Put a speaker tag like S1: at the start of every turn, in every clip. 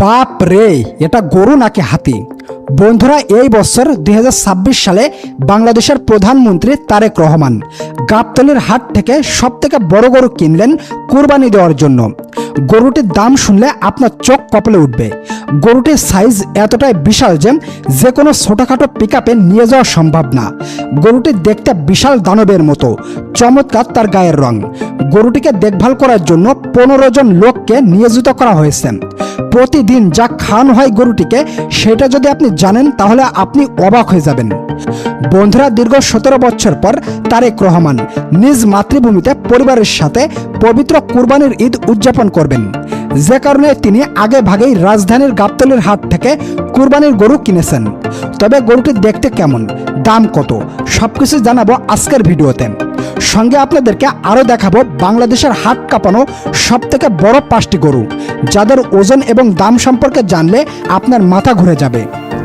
S1: বাপ রে, এটা গরু নাকি হাতি? বন্ধুরা, এই বছর 2026 সালে বাংলাদেশের প্রধানমন্ত্রী তারেক রহমান গাবতলীর হাট থেকে সবথেকে বড় গরু কিনলেন কুরবানি দেওয়ার জন্য। গরুটির দাম শুনলে আপনার চোখ কপালে উঠবে। গরুটির সাইজ এতটাই বিশাল যে কোনো ছোটখাটো পিকআপে নিয়ে যাওয়া সম্ভব না। গরুটি দেখতে বিশাল দানবের মতো, চমৎকার তার গায়ের রং। গরুটিকে দেখভাল করার জন্য 15 জন লোককে নিয়োজিত করা হয়েছে। প্রতিদিন যা খাওয়ানো হয় গরুটিকে, সেটা যদি আপনি জানেন তাহলে আপনি অবাক হয়ে যাবেন। বন্ধুরা, দীর্ঘ 17 বছর পর তারেক রহমান নিজ মাতৃভূমিতে পরিবারের সাথে পবিত্র কুরবানির ঈদ উদযাপন করবেন, যে কারণে তিনি আগে ভাগেই রাজধানীর গাবতলীর হাট থেকে কুরবানির গরু কিনেছেন। তবে গরুটি দেখতে কেমন, দাম কত, সবকিছু জানাবো আজকের ভিডিওতে। সঙ্গে আপনাদেরকে আরও দেখাবো বাংলাদেশের হাট কাঁপানো সবথেকে বড় 5টি গরু, যাদের ওজন এবং দাম সম্পর্কে জানলে আপনার মাথা ঘুরে যাবে।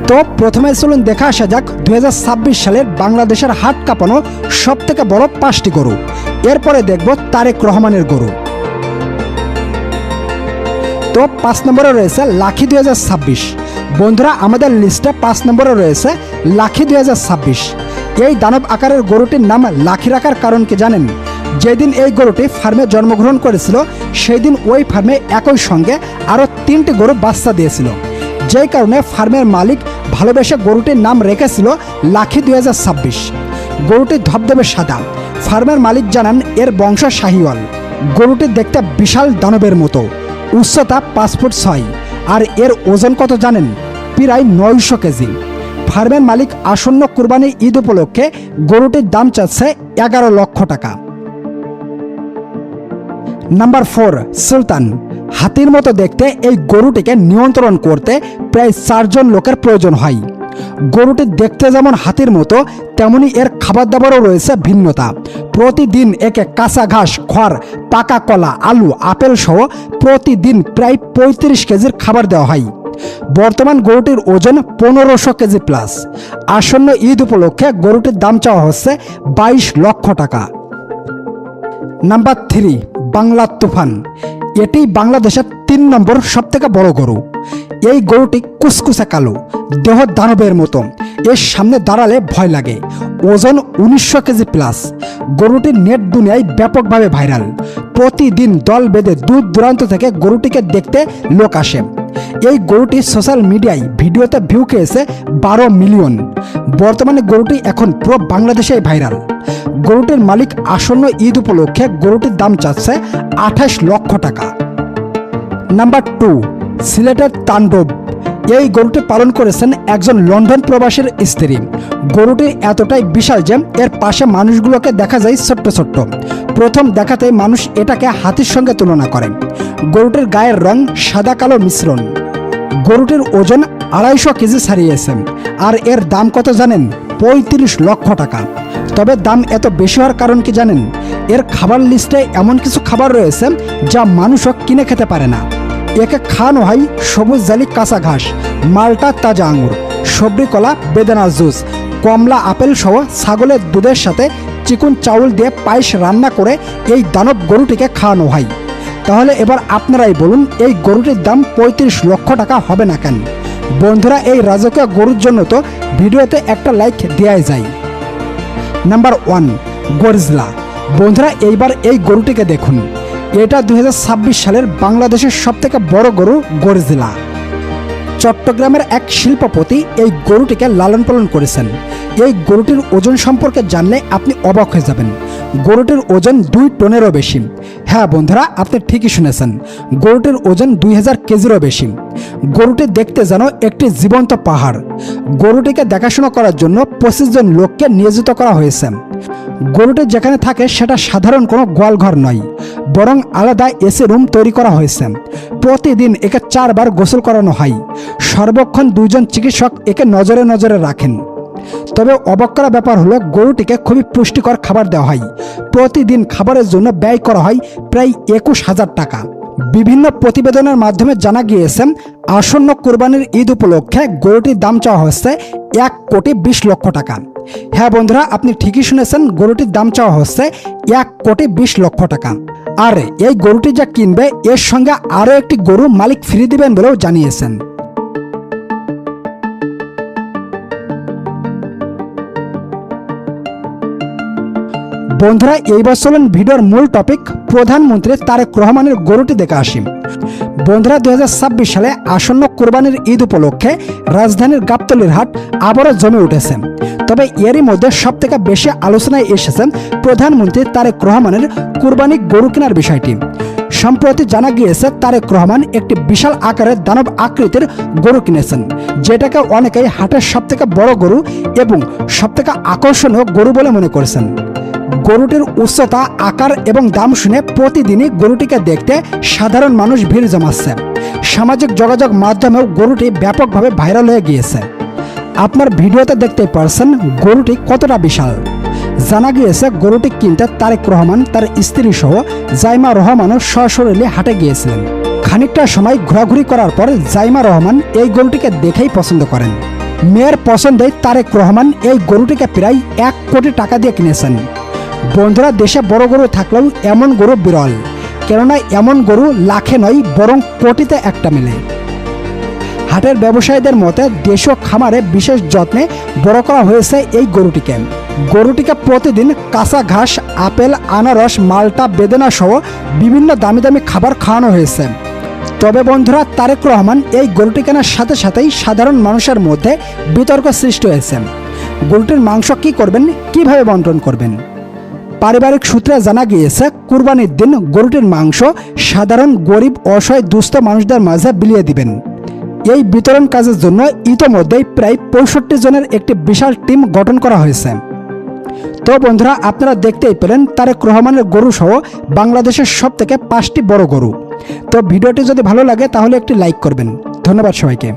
S1: তো প্রথমে চলুন দেখা আসা যাক 2026 সালের বাংলাদেশের হাট কাঁপানো সবথেকে বড় 5টি গরু। এরপরে দেখব তারেক রহমানের গরু। তো 5 নম্বরে রয়েছে লাখি 2026। বন্ধুরা, আমাদের লিস্টে 5 নম্বরে রয়েছে লাখি 2026। এই দানব আকারের গরুটির নাম লাখি রাখার কারণ কি জানেন? যেদিন এই গরুটি ফার্মে জন্মগ্রহণ করেছিল, সেই দিন ওই ফার্মে একই সঙ্গে আরও 3টি গরু বাচ্চা দিয়েছিল, যেই কারণে ফার্মের মালিক ভালোবেসে গরুটির নাম রেখেছিল লাখি 2026। গরুটি ধবধবে সাদা। ফার্মের মালিক জানান এর বংশ শাহিওয়াল। গরুটি দেখতে বিশাল দানবের মতো, উচ্চতা 5 ফুট 6। আর এর ওজন কত জানেন? প্রায় 900 কেজি। ফার্মের মালিক আসন্ন কুরবানি ঈদ উপলক্ষে গরুটির দাম চাচ্ছে 11 লক্ষ টাকা। নাম্বার 4, সুলতান। হাতির মতো দেখতে এই গরুটিকে নিয়ন্ত্রণ করতে প্রায় 4 জন লোকের প্রয়োজন হয়। গরুটি দেখতে যেমন হাতির মতো, তেমনি এর খাবার দাবারও রয়েছে ভিন্নতা। প্রতিদিন একে কাঁচা ঘাস, খড়, পাকা কলা, আলু, আপেল সহ প্রতিদিন প্রায় 35 কেজির খাবার দেওয়া হয়। বর্তমান গরুটির ওজন 1500 কেজি প্লাস। আসন্ন ঈদ উপলক্ষে গরুটির দাম চাওয়া হচ্ছে 22 লক্ষ টাকা। নাম্বার 3, বাংলা তুফান। এটি বাংলাদেশের 3 নম্বর সবথেকে বড় গরু। এই গরুটি কুচকুচে কালো, দেহ দানবের মতো। এর সামনে দাঁড়ালে ভয় লাগে। ওজন 1900 কেজি প্লাস। গরুটির নেট দুনিয়ায় ব্যাপকভাবে ভাইরাল। প্রতিদিন দল বেঁধে দূর দূরান্ত থেকে গরুটিকে দেখতে লোক আসে। এই গরুটি সোশ্যাল মিডিয়ায় ভিডিওতে ভিউ খেয়েছে 12 মিলিয়ন। বর্তমানে গরুটি এখন পুরো বাংলাদেশেই ভাইরাল। গরুটির মালিক আসন্ন ঈদ উপলক্ষে গরুটির দাম চাচ্ছে 28 লক্ষ টাকা। নাম্বার 2, সিলেটের তাণ্ডব। এই গরুটি পালন করেছেন একজন লন্ডন প্রবাসীর স্ত্রী। গরুটি এতটাই বিশাল যে এর পাশে মানুষগুলোকে দেখা যায় ছোট্ট ছোট্ট। প্রথম দেখাতেই মানুষ এটাকে হাতির সঙ্গে তুলনা করে। গরুটির গায়ের রং সাদা কালো মিশ্রণ। গরুটির ওজন 250 কেজি ছাড়িয়েছে। আর এর দাম কত জানেন? 35 লক্ষ টাকা। তবে দাম এত বেশি হওয়ার কারণ কি জানেন? এর খাবার লিস্টে এমন কিছু খাবার রয়েছে যা মানুষও কিনে খেতে পারে না। একে খাওয়ানো হয় সবুজ জালি কাঁচা ঘাস, মালটা তাজা আঙুর, সবরি কলা, বেদানার জুস, কমলা আপেল সহ ছাগলের দুধের সাথে চিকন চাউল দিয়ে পায়েস রান্না করে এই দানব গরুটিকে খাওয়ানো হয়। তাহলে এবার আপনারাই বলুন, এই গরুটির দাম 35 লক্ষ টাকা হবে না কেন? বন্ধুরা, এই রাজকীয় গরুর জন্য তো ভিডিওতে একটা লাইক দেওয়াই যায়। নাম্বার 1, গরিজলা। বন্ধুরা, এইবার এই গরুটিকে দেখুন। এটা 2026 সালের বাংলাদেশের সবথেকে বড় গরু গরিজলা। চট্টগ্রামের এক শিল্পপতি এই গরুটিকে লালন পালন করেছেন। এই গরুটির ওজন সম্পর্কে জানলে আপনি অবাক হয়ে যাবেন। গরুটির ওজন 2 টনেরও বেশি। হ্যাঁ বন্ধুরা, আপনি ঠিকই শুনেছেন, গরুটির ওজন 2000 কেজিরও বেশি। গরুটি দেখতে যেন একটি জীবন্ত পাহাড়। গরুটিকে দেখাশোনা করার জন্য 25 জন লোককে নিয়োজিত করা হয়েছে। গরুটি যেখানে থাকে সেটা সাধারণ কোনো গোয়ালঘর নয়, বরং আলাদা এসি রুম তৈরি করা হয়েছে। প্রতিদিন একে 4 বার গোসল করানো হয়। সর্বক্ষণ 2 জন চিকিৎসক একে নজরে নজরে রাখেন। তবে অবাক করা ব্যাপার হলো, গরুটিকে খুবই পুষ্টিকর খাবার দেওয়া হয়। প্রতিদিন খাবারের জন্য ব্যয় করা হয় প্রায় 21,000 টাকা। বিভিন্ন প্রতিবেদনের মাধ্যমে জানা গিয়েছে, আসন্ন কুরবানির ঈদ উপলক্ষে গরুটির দাম চাওয়া হচ্ছে 1,20,00,000 টাকা। হ্যাঁ বন্ধুরা, আপনি ঠিকই শুনেছেন, গরুটির দাম চাওয়া হচ্ছে 1,20,00,000 টাকা। আর এই গরুটি যা কিনবে এর সঙ্গে আরও একটি গরু মালিক ফ্রি দিবেন বলেও জানিয়েছেন। বন্ধুরা, এইবার চলেন ভিডিওর মূল টপিক প্রধানমন্ত্রী তারেক রহমানের গরুটি দেখে আসি। বন্ধুরা, 2026 সালে আসন্ন কোরবানির ঈদ উপলক্ষে রাজধানীর গাবতলীর হাট আবারও জমে উঠেছে। তবে এরই মধ্যে সবথেকে বেশি আলোচনায় এসেছেন প্রধানমন্ত্রী তারেক রহমানের কুরবানি গরু কেনার বিষয়টি। সম্প্রতি জানা গিয়েছে তারেক রহমান একটি বিশাল আকারের দানব আকৃতির গরু কিনেছেন, যেটাকে অনেকেই হাটের সবথেকে বড় গরু এবং সবথেকে আকর্ষণীয় গরু বলে মনে করেছেন। গরুটির উচ্চতা, আকার এবং দাম শুনে প্রতিদিনই গরুটিকে দেখতে সাধারণ মানুষ ভিড় জমাচ্ছে। সামাজিক যোগাযোগ মাধ্যমেও গরুটি ব্যাপকভাবে ভাইরাল হয়ে গিয়েছে। আপনার ভিডিওতে দেখতেই পারছেন গরুটি কতটা বিশাল। জানা গিয়েছে গরুটি কিনতে তারেক রহমান তার স্ত্রী সহ জাইমা রহমানও সশরীরে হাটে গিয়েছিলেন। খানিকটা সময় ঘোরাঘুরি করার পর জাইমা রহমান এই গরুটিকে দেখেই পছন্দ করেন। মেয়ের পছন্দে তারেক রহমান এই গরুটিকে প্রায় 1 কোটি টাকা দিয়ে কিনেছেন। বন্ধুরা, দেশে বড় গরু থাকলেও এমন গরু বিরল, কেননা এমন গরু লাখে নয় বরং কোটিতে একটা মেলে। হাটের ব্যবসায়ীদের মতে দেশীয় খামারে বিশেষ যত্নে বড় করা হয়েছে এই গরুটিকে। গরুটিকে প্রতিদিন কাঁচা ঘাস, আপেল, আনারস, মাল্টা, বেদানা সহ বিভিন্ন দামি দামি খাবার খাওয়ানো হয়েছে। তবে বন্ধুরা, তারেক রহমান এই গরুটি কেনার সাথে সাথেই সাধারণ মানুষের মধ্যে বিতর্ক সৃষ্টি হয়েছে। গরুটির মাংস কি করবেন, কিভাবে বন্টন করবেন? পারিবারিক সূত্রে জানা গিয়েছে কুরবানির দিন গরুটির মাংস সাধারণ গরিব, অসহায়, দুস্থ মানুষদের মাঝে বিলিয়ে দিবেন। এই বিতরণ কাজের জন্য ইতোমধ্যেই প্রায় 65 জনের একটি বিশাল টিম গঠন করা হয়েছে। তো বন্ধুরা, আপনারা দেখতেই পেলেন তারেক রহমানের গরু সহ বাংলাদেশের সবথেকে 5টি বড় গরু। তো ভিডিওটি যদি ভালো লাগে তাহলে একটি লাইক করবেন। ধন্যবাদ সবাইকে।